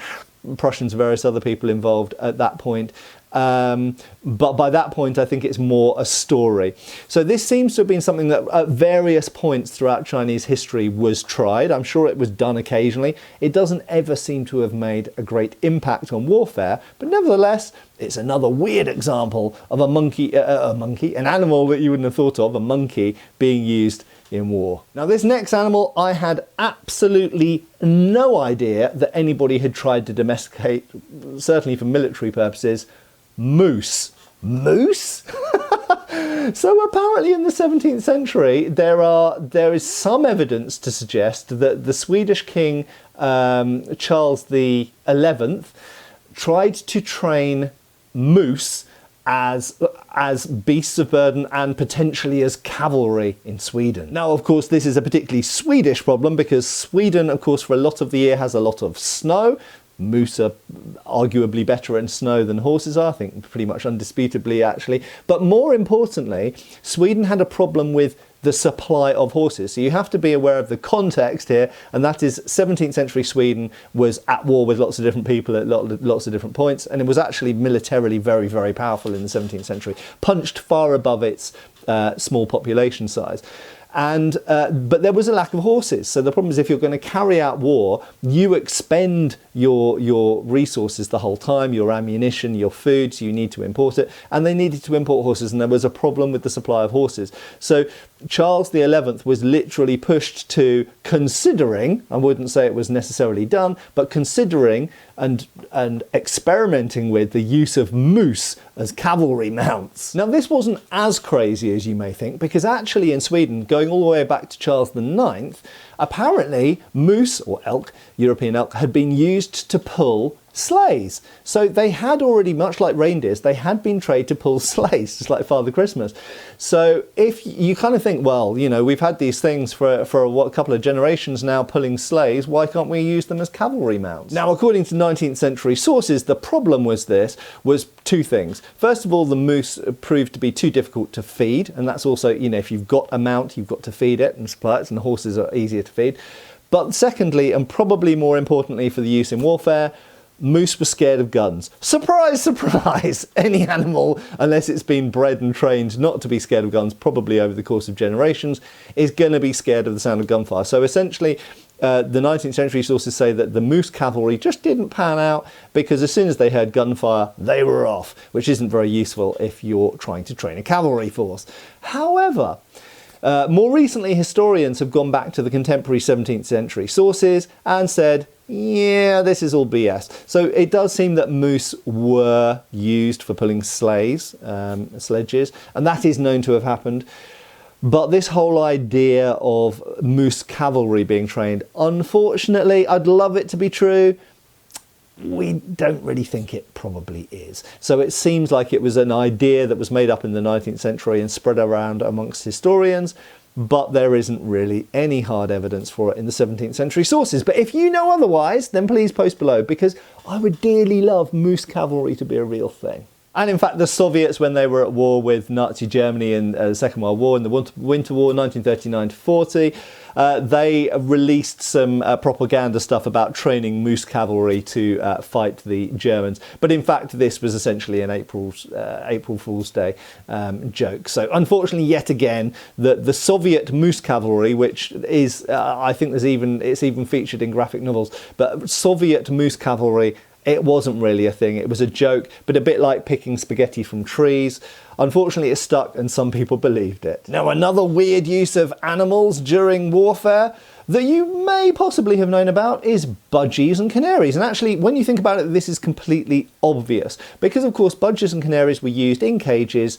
Prussians and various other people involved at that point. But by that point, I think it's more a story. So this seems to have been something that at various points throughout Chinese history was tried. I'm sure it was done occasionally. It doesn't ever seem to have made a great impact on warfare, but nevertheless, it's another weird example of an animal that you wouldn't have thought of, a monkey, being used in war. Now, this next animal, I had absolutely no idea that anybody had tried to domesticate, certainly for military purposes. Moose. Moose? So apparently in the 17th century, there is some evidence to suggest that the Swedish king Charles the 11th tried to train moose as beasts of burden and potentially as cavalry in Sweden. Now, of course, this is a particularly Swedish problem because Sweden, of course, for a lot of the year has a lot of snow. Moose are arguably better in snow than horses are, I think pretty much undisputably actually. But more importantly, Sweden had a problem with the supply of horses. So you have to be aware of the context here, and that is 17th century Sweden was at war with lots of different people at lots of different points, and it was actually militarily very, very powerful in the 17th century, punched far above its small population size. And but there was a lack of horses. So the problem is, if you're going to carry out war, you expend your resources the whole time, your ammunition, your food, so you need to import it. And they needed to import horses, and there was a problem with the supply of horses. So Charles the 11th was literally pushed to considering, I wouldn't say it was necessarily done, but considering and experimenting with the use of moose as cavalry mounts. Now, this wasn't as crazy as you may think, because actually in Sweden, going all the way back to Charles the 9th, apparently moose, or elk, European elk, had been used to pull sleighs. So they had already, much like reindeers, they had been trained to pull sleighs, just like Father Christmas. So if you kind of think, well, you know, we've had these things for a couple of generations now pulling sleighs, why can't we use them as cavalry mounts? Now, according to 19th century sources, the problem was two things. First of all, the moose proved to be too difficult to feed, and that's also, you know, if you've got a mount, you've got to feed it and supply it, and the horses are easier to feed. But secondly, and probably more importantly for the use in warfare, moose were scared of guns. Surprise, surprise! Any animal, unless it's been bred and trained not to be scared of guns, probably over the course of generations, is going to be scared of the sound of gunfire. So essentially, The 19th century sources say that the moose cavalry just didn't pan out because as soon as they heard gunfire, they were off, which isn't very useful if you're trying to train a cavalry force. However, more recently, historians have gone back to the contemporary 17th century sources and said, yeah, this is all BS. So it does seem that moose were used for pulling sledges, and that is known to have happened. But this whole idea of moose cavalry being trained, unfortunately, I'd love it to be true. We don't really think it probably is. So it seems like it was an idea that was made up in the 19th century and spread around amongst historians, but there isn't really any hard evidence for it in the 17th century sources. But if you know otherwise, then please post below, because I would dearly love moose cavalry to be a real thing. And in fact, the Soviets, when they were at war with Nazi Germany in the Second World War, in the Winter War, 1939 to 40, they released some propaganda stuff about training moose cavalry to fight the Germans. But in fact, this was essentially an April Fool's Day joke. So unfortunately, yet again, the Soviet moose cavalry, which is, I think it's even featured in graphic novels, but Soviet moose cavalry, it wasn't really a thing. It was a joke, but a bit like picking spaghetti from trees. Unfortunately, it stuck and some people believed it. Now, another weird use of animals during warfare that you may possibly have known about is budgies and canaries. And actually, when you think about it, this is completely obvious because, of course, budgies and canaries were used in cages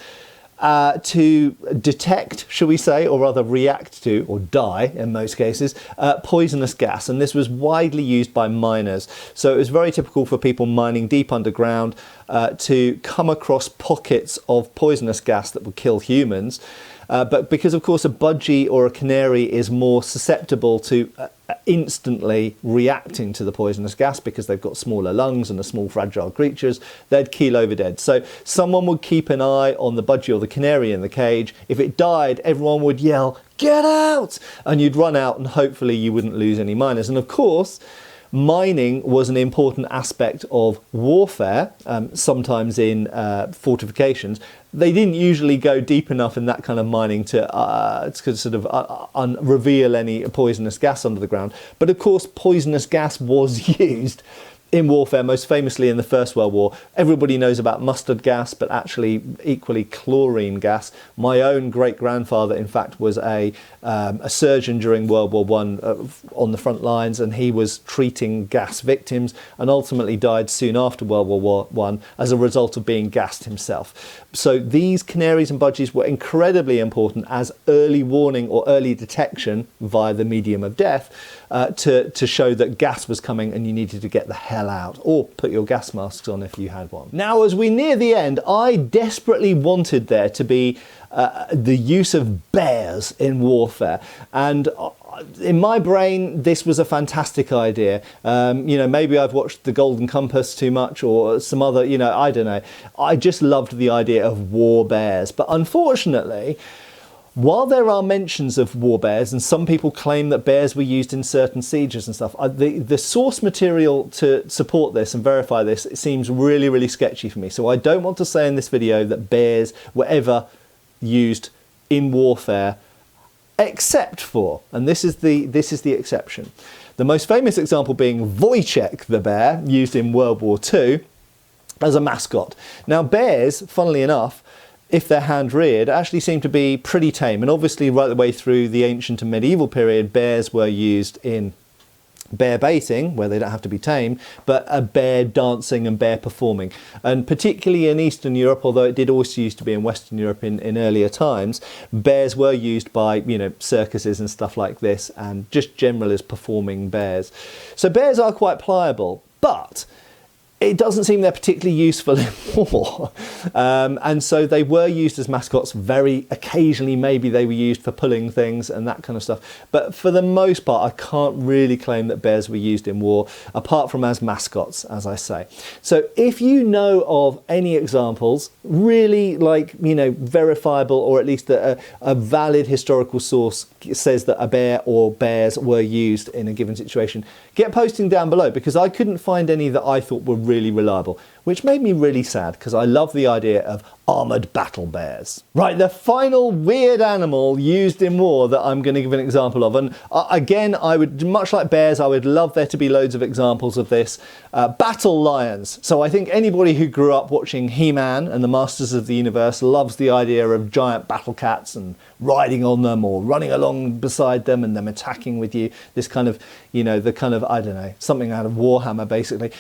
to detect, shall we say, or rather react to, or die in most cases, poisonous gas. And this was widely used by miners. So it was very typical for people mining deep underground to come across pockets of poisonous gas that would kill humans. But because, of course, a budgie or a canary is more susceptible to instantly reacting to the poisonous gas because they've got smaller lungs and are small, fragile creatures, they'd keel over dead. So someone would keep an eye on the budgie or the canary in the cage. If it died, everyone would yell, "Get out!" And you'd run out and hopefully you wouldn't lose any miners. And of course, mining was an important aspect of warfare, sometimes in fortifications. They didn't usually go deep enough in that kind of mining to sort of reveal any poisonous gas under the ground. But of course, poisonous gas was used in warfare, most famously in the First World War. Everybody knows about mustard gas, but actually equally chlorine gas. My own great-grandfather, in fact, was a surgeon during World War I on the front lines, and he was treating gas victims and ultimately died soon after World War I as a result of being gassed himself. So these canaries and budgies were incredibly important as early warning or early detection via the medium of death to show that gas was coming and you needed to get the hell out, or put your gas masks on if you had one. Now, as we near the end, I desperately wanted there to be the use of bears in warfare, and in my brain this was a fantastic idea. You know, maybe I've watched The Golden Compass too much or some other, you know, I don't know. I just loved the idea of war bears, but unfortunately, while there are mentions of war bears, and some people claim that bears were used in certain sieges and stuff, the source material to support this and verify this, it seems really, really sketchy for me. So I don't want to say in this video that bears were ever used in warfare, except for, and this is the exception, the most famous example being Wojciech the bear, used in World War II as a mascot. Now, bears, funnily enough, if they're hand-reared, actually seem to be pretty tame. And obviously right the way through the ancient and medieval period, bears were used in bear baiting, where they don't have to be tamed, but a bear dancing and bear performing. And particularly in Eastern Europe, although it did also used to be in Western Europe in earlier times, bears were used by, you know, circuses and stuff like this, and just general as performing bears. So bears are quite pliable, but it doesn't seem they're particularly useful in war. And so they were used as mascots very occasionally. Maybe they were used for pulling things and that kind of stuff. But for the most part, I can't really claim that bears were used in war, apart from as mascots, as I say. So if you know of any examples, really, like, you know, verifiable, or at least a valid historical source says that a bear or bears were used in a given situation, get posting down below, because I couldn't find any that I thought were really reliable, which made me really sad because I love the idea of armoured battle bears. Right, the final weird animal used in war that I'm going to give an example of, and again, I would, much like bears, I would love there to be loads of examples of this. Battle lions. So I think anybody who grew up watching He-Man and the Masters of the Universe loves the idea of giant battle cats and riding on them or running along beside them and them attacking with you. This kind of, you know, the kind of, I don't know, something out of Warhammer basically.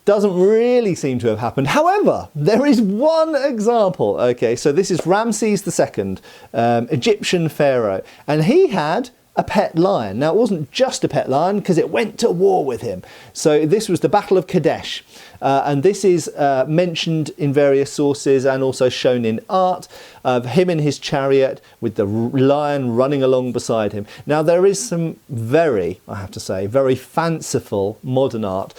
Doesn't really seem to have happened. However, there is one example. Okay, so this is Ramses II, Egyptian pharaoh, and he had a pet lion. Now, it wasn't just a pet lion because it went to war with him. So this was the Battle of Kadesh, and this is mentioned in various sources and also shown in art of him in his chariot with the lion running along beside him. Now, there is some very, I have to say, very fanciful modern art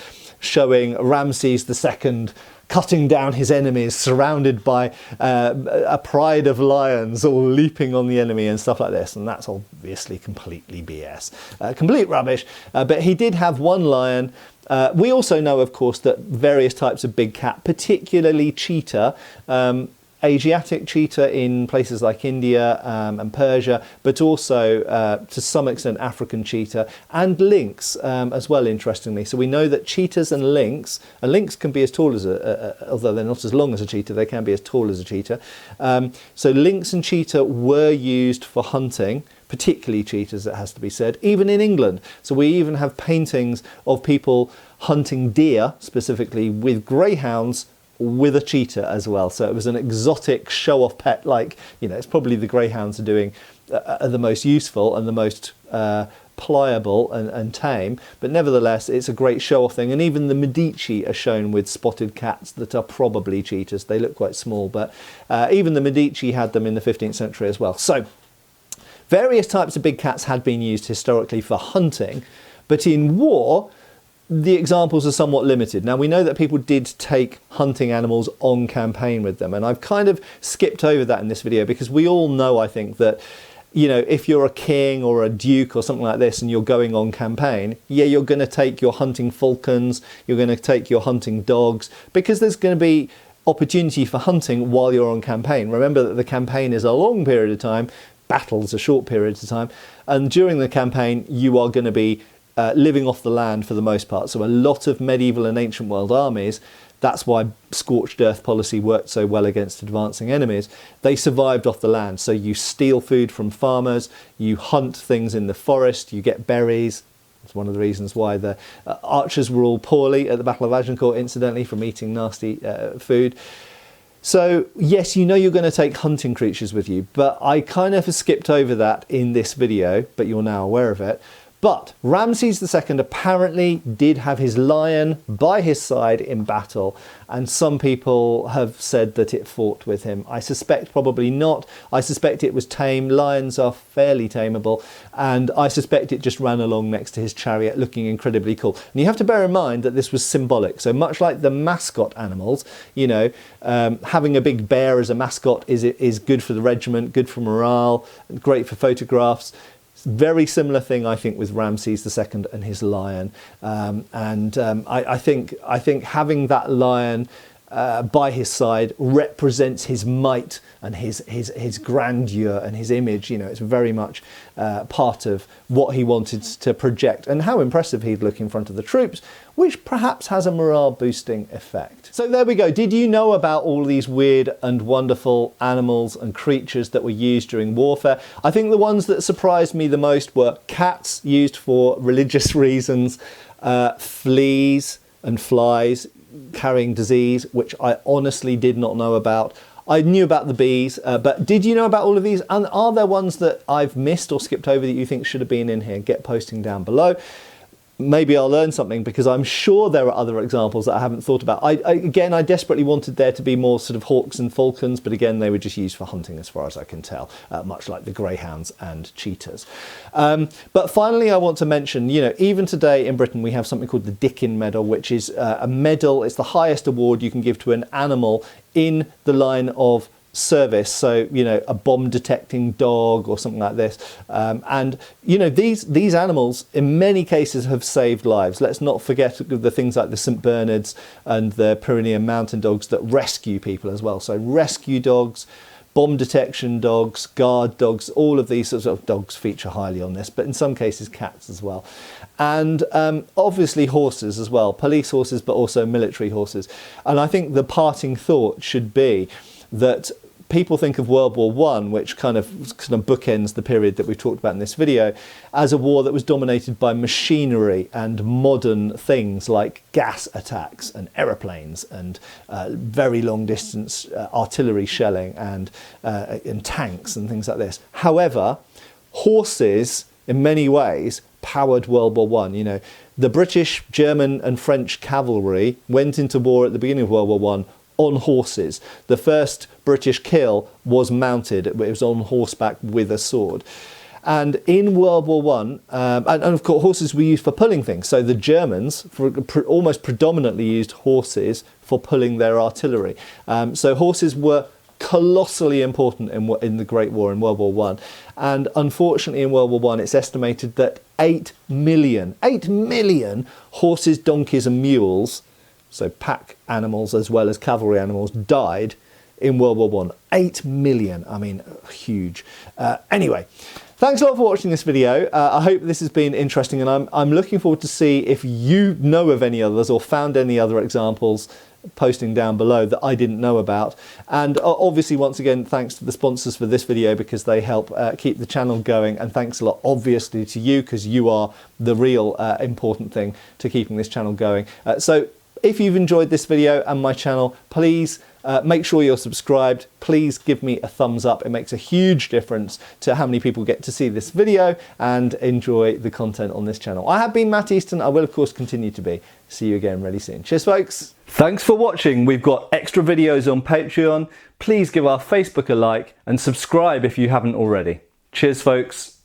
showing Ramses II cutting down his enemies, surrounded by a pride of lions all leaping on the enemy and stuff like this. And that's obviously completely BS, complete rubbish. But he did have one lion. We also know, of course, that various types of big cat, particularly cheetah, Asiatic cheetah in places like India and Persia, but also to some extent African cheetah and lynx as well, interestingly. So we know that cheetahs and lynx can be as tall as although they're not as long as a cheetah, they can be as tall as a cheetah. So lynx and cheetah were used for hunting, particularly cheetahs, it has to be said, even in England. So we even have paintings of people hunting deer, specifically with greyhounds, with a cheetah as well. So it was an exotic show-off pet, like, you know, it's probably the greyhounds are doing the most useful and the most pliable and tame, but nevertheless it's a great show-off thing. And even the Medici are shown with spotted cats that are probably cheetahs. They look quite small, but even the Medici had them in the 15th century as well. So various types of big cats had been used historically for hunting, but in war the examples are somewhat limited. Now, we know that people did take hunting animals on campaign with them, and I've kind of skipped over that in this video because we all know, I think, that, you know, if you're a king or a duke or something like this and you're going on campaign, yeah, you're going to take your hunting falcons, you're going to take your hunting dogs, because there's going to be opportunity for hunting while you're on campaign. Remember that the campaign is a long period of time, battles are short periods of time, and during the campaign you are going to be living off the land for the most part. So a lot of medieval and ancient world armies, that's why scorched earth policy worked so well against advancing enemies. They survived off the land. So you steal food from farmers, you hunt things in the forest, you get berries. It's one of the reasons why the archers were all poorly at the Battle of Agincourt, incidentally, from eating nasty food. So yes, you know you're going to take hunting creatures with you, but I kind of skipped over that in this video, but you're now aware of it. But Ramses II apparently did have his lion by his side in battle, and some people have said that it fought with him. I suspect probably not. I suspect it was tame. Lions are fairly tameable, and I suspect it just ran along next to his chariot looking incredibly cool. And you have to bear in mind that this was symbolic. So much like the mascot animals, you know, having a big bear as a mascot is good for the regiment, good for morale, great for photographs. Very similar thing, I think, with Ramses II and his lion, I think having that lion by his side represents his might and his grandeur and his image. You know, it's very much part of what he wanted to project and how impressive he'd look in front of the troops, which perhaps has a morale boosting effect. So there we go. Did you know about all these weird and wonderful animals and creatures that were used during warfare? I think the ones that surprised me the most were cats used for religious reasons, fleas and flies carrying disease, which I honestly did not know about. I knew about the bees, but did you know about all of these? And are there ones that I've missed or skipped over that you think should have been in here? Get posting down below. Maybe I'll learn something, because I'm sure there are other examples that I haven't thought about. Again, I desperately wanted there to be more sort of hawks and falcons, but again, they were just used for hunting as far as I can tell, much like the greyhounds and cheetahs. But finally, I want to mention, you know, even today in Britain, we have something called the Dickin Medal, which is a medal. It's the highest award you can give to an animal in the line of service, so you know, a bomb detecting dog or something like this, and you know, these animals in many cases have saved lives. Let's not forget the things like the St. Bernards and the Pyrenean mountain dogs that rescue people as well. So rescue dogs, bomb detection dogs, guard dogs, all of these sorts of dogs feature highly on this, but in some cases cats as well. And obviously horses as well, police horses, but also military horses. And I think the parting thought should be that people think of World War I, which kind of bookends the period that we've talked about in this video, as a war that was dominated by machinery and modern things like gas attacks and aeroplanes and very long distance artillery shelling and tanks and things like this. However, horses in many ways powered World War I. You know, the British, German and French cavalry went into war at the beginning of World War I on horses. The first British kill was mounted. It was on horseback with a sword. And in World War I, and of course horses were used for pulling things. So the Germans almost predominantly used horses for pulling their artillery. So horses were colossally important in the Great War in World War I. And unfortunately in World War I, it's estimated that 8 million horses, donkeys and mules, so pack animals as well as cavalry animals, died in World War I. 8 million, I mean, huge. Anyway, thanks a lot for watching this video. I hope this has been interesting, and I'm looking forward to see if you know of any others or found any other examples, posting down below that I didn't know about. And obviously, once again, thanks to the sponsors for this video because they help keep the channel going, and thanks a lot obviously to you because you are the real important thing to keeping this channel going. So if you've enjoyed this video and my channel, please make sure you're subscribed. Please give me a thumbs up. It makes a huge difference to how many people get to see this video and enjoy the content on this channel. I have been Matt Easton. I will of course continue to be. See you again really soon. Cheers folks. Thanks for watching. We've got extra videos on Patreon. Please give our Facebook a like and subscribe if you haven't already. Cheers folks.